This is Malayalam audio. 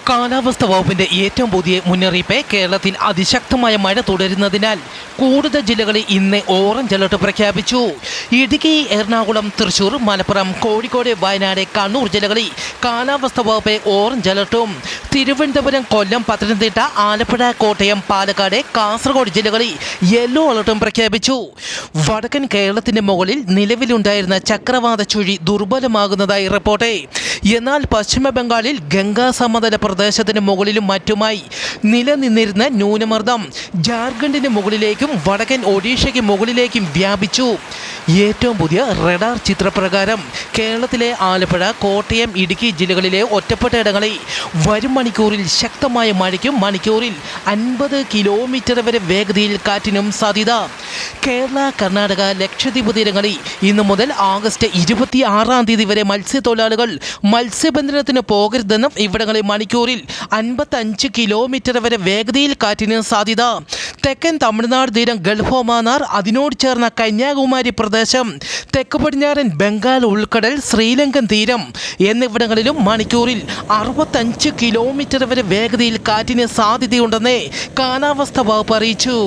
കാലാവസ്ഥാ വകുപ്പിന്റെ ഏറ്റവും പുതിയ മുന്നറിയിപ്പ് കേരളത്തിൽ അതിശക്തമായ മഴ തുടരുന്നതിനാൽ കൂടുതൽ ജില്ലകളിൽ ഇന്ന് ഓറഞ്ച് അലർട്ട് പ്രഖ്യാപിച്ചു. ഇടുക്കി, എറണാകുളം, തൃശൂർ, മലപ്പുറം, കോഴിക്കോട്, വയനാട്, കണ്ണൂർ ജില്ലകളിൽ കാലാവസ്ഥാ വകുപ്പ് ഓറഞ്ച് അലർട്ടും തിരുവനന്തപുരം, കൊല്ലം, പത്തനംതിട്ട, ആലപ്പുഴ, കോട്ടയം, പാലക്കാട്, കാസർഗോഡ് ജില്ലകളിൽ യെല്ലോ അലർട്ടും പ്രഖ്യാപിച്ചു. വടക്കൻ കേരളത്തിന്റെ മുകളിൽ നിലവിലുണ്ടായിരുന്ന ചക്രവാത ചുഴി ദുർബലമാകുന്നതായി റിപ്പോർട്ട്. എന്നാൽ പശ്ചിമ ബംഗാളിൽ ഗംഗാ സമതല പ്രദേശത്തിന് മുകളിലും മറ്റുമായി നിലനിന്നിരുന്ന ന്യൂനമർദ്ദം ജാർഖണ്ഡിന് മുകളിലേക്കും വടക്കൻ ഒഡീഷയ്ക്ക് മുകളിലേക്കും വ്യാപിച്ചു. ഏറ്റവും പുതിയ റഡാർ ചിത്രപ്രകാരം കേരളത്തിലെ ആലപ്പുഴ, കോട്ടയം, ഇടുക്കി ജില്ലകളിലെ ഒറ്റപ്പെട്ട ഇടങ്ങളിൽ വരും മണിക്കൂറിൽ ശക്തമായ മഴയ്ക്കും മണിക്കൂറിൽ 50 കിലോമീറ്റർ വരെ വേഗതയിൽ കാറ്റിനും സാധ്യത. കേരള, കർണാടക, ലക്ഷദ്വീപ് തീരങ്ങളിൽ ഇന്നു മുതൽ ആഗസ്റ്റ് 26 വരെ മത്സ്യത്തൊഴിലാളികൾ മത്സ്യബന്ധനത്തിന് പോകരുതെന്നും ഇവിടങ്ങളിൽ മണിക്കൂറിൽ 55 കിലോമീറ്റർ വരെ വേഗതയിൽ കാറ്റിന് സാധ്യത. തെക്കൻ തമിഴ്നാട് തീരം, ഗൾഫ് ഒമാനാർ, അതിനോട് ചേർന്ന കന്യാകുമാരി പ്രദേശം, തെക്ക് പടിഞ്ഞാറൻ ബംഗാൾ ഉൾക്കടൽ, ശ്രീലങ്കൻ തീരം എന്നിവിടങ്ങളിലും മണിക്കൂറിൽ 65 കിലോമീറ്റർ വരെ വേഗതയിൽ കാറ്റിന് സാധ്യതയുണ്ടെന്ന് കാലാവസ്ഥാ വകുപ്പ് അറിയിച്ചു.